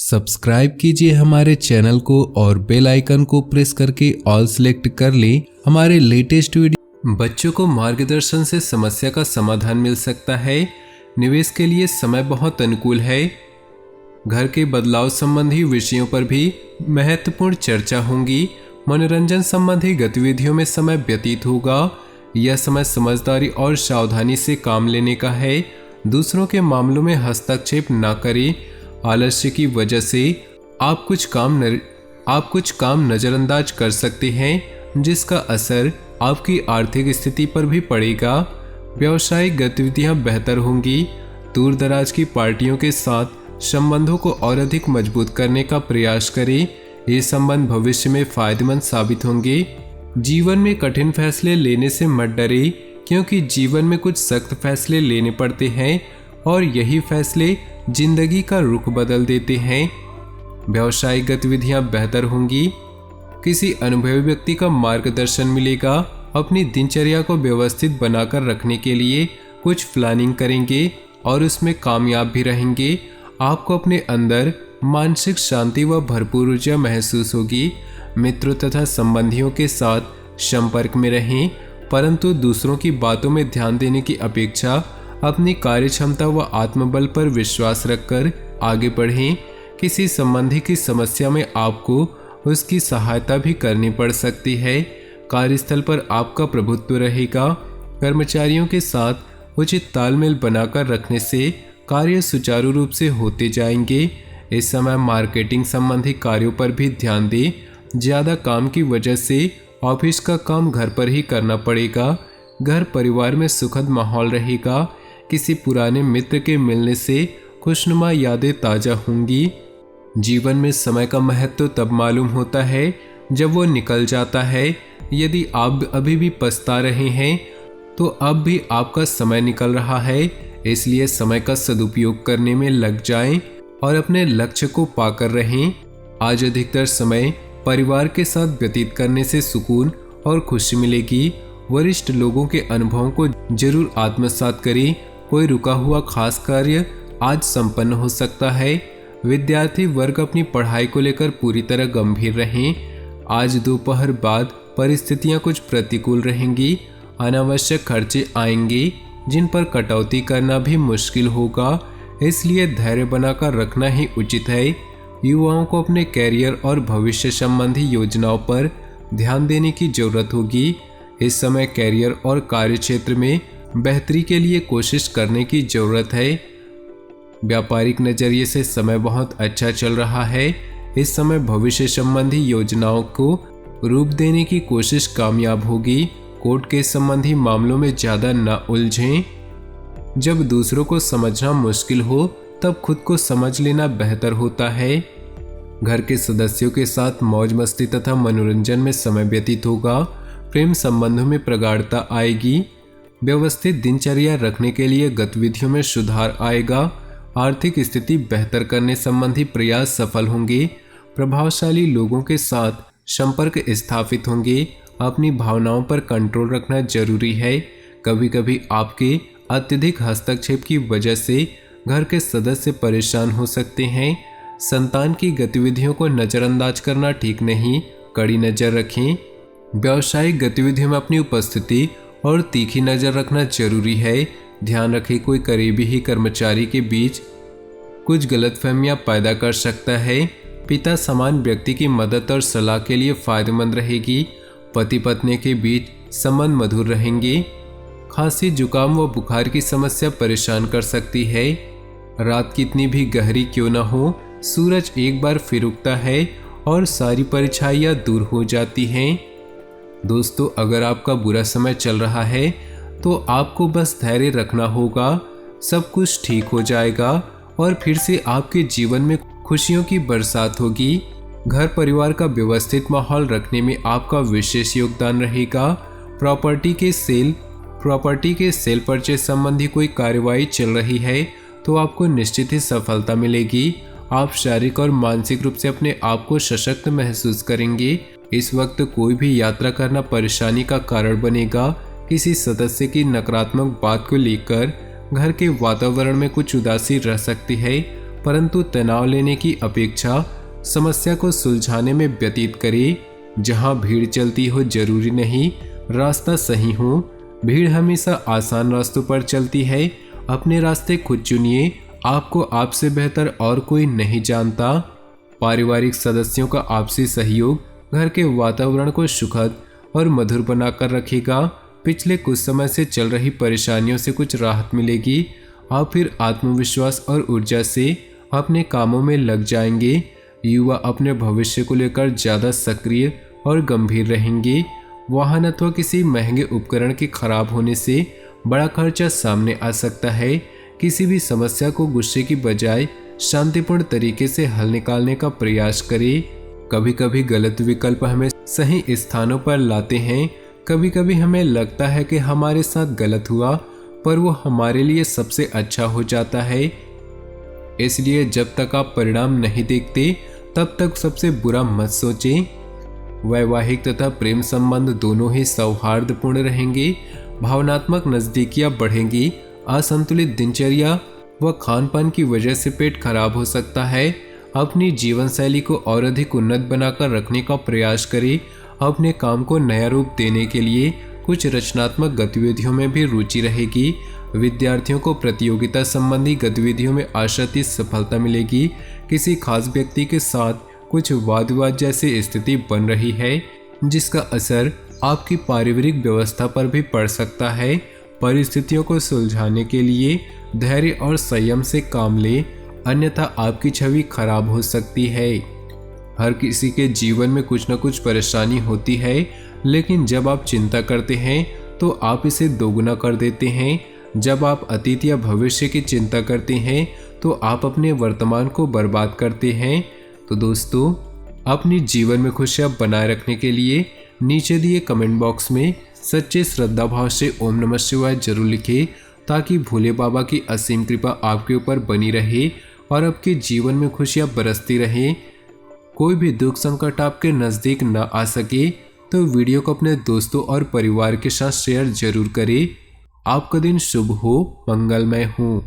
Subscribe कीजिए हमारे channel को और बेल आइकन को प्रेस करके ऑल सेलेक्ट कर लें हमारे लेटेस्ट वीडियो। बच्चों को मार्गदर्शन से समस्या का समाधान मिल सकता है। निवेश के लिए समय बहुत अनुकूल है। घर के बदलाव संबंधी विषयों पर भी महत्वपूर्ण चर्चा होगी। मनोरंजन संबंधी गतिविधियों में समय व्यतीत होगा। यह समय समझदारी और सावधानी से काम लेने का है। दूसरों के मामलों में हस्तक्षेप न करें। आलस्य की वजह से आप कुछ काम नज़रअंदाज कर सकते हैं, जिसका असर आपकी आर्थिक स्थिति पर भी पड़ेगा। व्यावसायिक गतिविधियां बेहतर होंगी। दूर दराज की पार्टियों के साथ संबंधों को और अधिक मजबूत करने का प्रयास करें। ये संबंध भविष्य में फायदेमंद साबित होंगे। जीवन में कठिन फैसले लेने से मत डरें, क्योंकि जीवन में कुछ सख्त फैसले लेने पड़ते हैं और यही फैसले जिंदगी का रुख बदल देते हैं। व्यावसायिक गतिविधियां बेहतर होंगी। किसी अनुभवी व्यक्ति का मार्गदर्शन मिलेगा। अपनी दिनचर्या को व्यवस्थित बनाकर रखने के लिए कुछ प्लानिंग करेंगे और उसमें कामयाब भी रहेंगे। आपको अपने अंदर मानसिक शांति व भरपूर ऊर्जा महसूस होगी। मित्रों तथा संबंधियों के साथ संपर्क में रहें, परंतु दूसरों की बातों में ध्यान देने की अपेक्षा अपनी कार्यक्षमता व आत्मबल पर विश्वास रखकर आगे बढ़ें। किसी संबंधी की समस्या में आपको उसकी सहायता भी करनी पड़ सकती है। कार्यस्थल पर आपका प्रभुत्व रहेगा। कर्मचारियों के साथ उचित तालमेल बनाकर रखने से कार्य सुचारू रूप से होते जाएंगे। इस समय मार्केटिंग संबंधी कार्यों पर भी ध्यान दें। ज़्यादा काम की वजह से ऑफिस का काम घर पर ही करना पड़ेगा। घर परिवार में सुखद माहौल रहेगा। किसी पुराने मित्र के मिलने से खुशनुमा यादें ताज़ा होंगी। जीवन में समय का महत्व तब मालूम होता है जब वो निकल जाता है। यदि आप अभी भी पछता रहे हैं तो अब भी आपका समय निकल रहा है। इसलिए समय का सदुपयोग करने में लग जाएं और अपने लक्ष्य को पाकर रहें। आज अधिकतर समय परिवार के साथ व्यतीत करने से सुकून और खुशी मिलेगी। वरिष्ठ लोगों के अनुभवों को जरूर आत्मसात करें। कोई रुका हुआ खास कार्य आज संपन्न हो सकता है। विद्यार्थी वर्ग अपनी पढ़ाई को लेकर पूरी तरह गंभीर रहें। आज दोपहर बाद परिस्थितियां कुछ प्रतिकूल रहेंगी। अनावश्यक खर्चे आएंगे, जिन पर कटौती करना भी मुश्किल होगा। इसलिए धैर्य बनाकर रखना ही उचित है। युवाओं को अपने कैरियर और भविष्य संबंधी योजनाओं पर ध्यान देने की जरूरत होगी। इस समय कैरियर और कार्य क्षेत्र में बेहतरी के लिए कोशिश करने की जरूरत है। व्यापारिक नजरिए से समय बहुत अच्छा चल रहा है। इस समय भविष्य संबंधी योजनाओं को रूप देने की कोशिश कामयाब होगी। कोर्ट के संबंधी मामलों में ज़्यादा न उलझें। जब दूसरों को समझना मुश्किल हो तब खुद को समझ लेना बेहतर होता है। घर के सदस्यों के साथ मौज मस्ती तथा मनोरंजन में समय व्यतीत होगा। प्रेम संबंधों में प्रगाढ़ता आएगी। व्यवस्थित दिनचर्या रखने के लिए गतिविधियों में सुधार आएगा। आर्थिक स्थिति बेहतर करने संबंधी प्रयास सफल होंगे। प्रभावशाली लोगों के साथ संपर्क स्थापित होंगे। अपनी भावनाओं पर कंट्रोल रखना जरूरी है। कभी कभी आपके अत्यधिक हस्तक्षेप की वजह से घर के सदस्य परेशान हो सकते हैं। संतान की गतिविधियों को नज़रअंदाज करना ठीक नहीं। कड़ी नज़र रखें। व्यावसायिक गतिविधियों में अपनी उपस्थिति और तीखी नज़र रखना जरूरी है। ध्यान रखें, कोई करीबी ही कर्मचारी के बीच कुछ गलतफहमियां पैदा कर सकता है। पिता समान व्यक्ति की मदद और सलाह के लिए फायदेमंद रहेगी। पति पत्नी के बीच संबंध मधुर रहेंगे। खांसी, जुकाम व बुखार की समस्या परेशान कर सकती है। रात कितनी भी गहरी क्यों न हो, सूरज एक बार फिर उगता है और सारी परछाइयां दूर हो जाती हैं। दोस्तों, अगर आपका बुरा समय चल रहा है तो आपको बस धैर्य रखना होगा। सब कुछ ठीक हो जाएगा और फिर से आपके जीवन में खुशियों की बरसात होगी। घर परिवार का व्यवस्थित माहौल रखने में आपका विशेष योगदान रहेगा। प्रॉपर्टी के सेल परचेज संबंधी कोई कार्यवाही चल रही है तो आपको निश्चित ही सफलता मिलेगी। आप शारीरिक और मानसिक रूप से अपने आप को सशक्त महसूस करेंगे। इस वक्त कोई भी यात्रा करना परेशानी का कारण बनेगा। किसी सदस्य की नकारात्मक बात को लेकर घर के वातावरण में कुछ उदासी रह सकती है, परंतु तनाव लेने की अपेक्षा समस्या को सुलझाने में व्यतीत करें। जहां भीड़ चलती हो जरूरी नहीं रास्ता सही हो। भीड़ हमेशा आसान रास्तों पर चलती है। अपने रास्ते खुद चुनिए, आपको आपसे बेहतर और कोई नहीं जानता। पारिवारिक सदस्यों का आपसी सहयोग घर के वातावरण को सुखद और मधुर बनाकर रखेगा। पिछले कुछ समय से चल रही परेशानियों से कुछ राहत मिलेगी। आप फिर आत्मविश्वास और ऊर्जा से अपने कामों में लग जाएंगे। युवा अपने भविष्य को लेकर ज़्यादा सक्रिय और गंभीर रहेंगे। वाहन अथवा किसी महंगे उपकरण के खराब होने से बड़ा खर्चा सामने आ सकता है। किसी भी समस्या को गुस्से की बजाय शांतिपूर्ण तरीके से हल निकालने का प्रयास करें। कभी कभी गलत विकल्प हमें सही स्थानों पर लाते हैं। कभी कभी हमें लगता है कि हमारे साथ गलत हुआ, पर वो हमारे लिए सबसे अच्छा हो जाता है। इसलिए जब तक आप परिणाम नहीं देखते तब तक सबसे बुरा मत सोचें। वैवाहिक तथा प्रेम संबंध दोनों ही सौहार्दपूर्ण रहेंगे। भावनात्मक नजदीकियां बढ़ेंगी। असंतुलित दिनचर्या व खान पान की वजह से पेट खराब हो सकता है। अपनी जीवन शैली को और अधिक उन्नत बनाकर रखने का प्रयास करें। अपने काम को नया रूप देने के लिए कुछ रचनात्मक गतिविधियों में भी रुचि रहेगी। विद्यार्थियों को प्रतियोगिता संबंधी गतिविधियों में आशातीत सफलता मिलेगी। किसी खास व्यक्ति के साथ कुछ वाद विवाद जैसी स्थिति बन रही है, जिसका असर आपकी पारिवारिक व्यवस्था पर भी पड़ सकता है। परिस्थितियों को सुलझाने के लिए धैर्य और संयम से काम लें, अन्यथा आपकी छवि खराब हो सकती है। हर किसी के जीवन में कुछ न कुछ परेशानी होती है, लेकिन जब आप चिंता करते हैं तो आप इसे दोगुना कर देते हैं। जब आप अतीत या भविष्य की चिंता करते हैं तो आप अपने वर्तमान को बर्बाद करते हैं। तो दोस्तों, अपनी जीवन में खुशियां बनाए रखने के लिए नीचे दिए कमेंट बॉक्स में सच्चे श्रद्धा भाव से ओम नमः शिवाय जरूर लिखें, ताकि भोले बाबा की असीम कृपा आपके ऊपर बनी रहे और आपके जीवन में खुशियां बरसती रहें। कोई भी दुख संकट आपके नज़दीक न आ सके तो वीडियो को अपने दोस्तों और परिवार के साथ शेयर जरूर करें। आपका दिन शुभ हो, मंगलमय हो।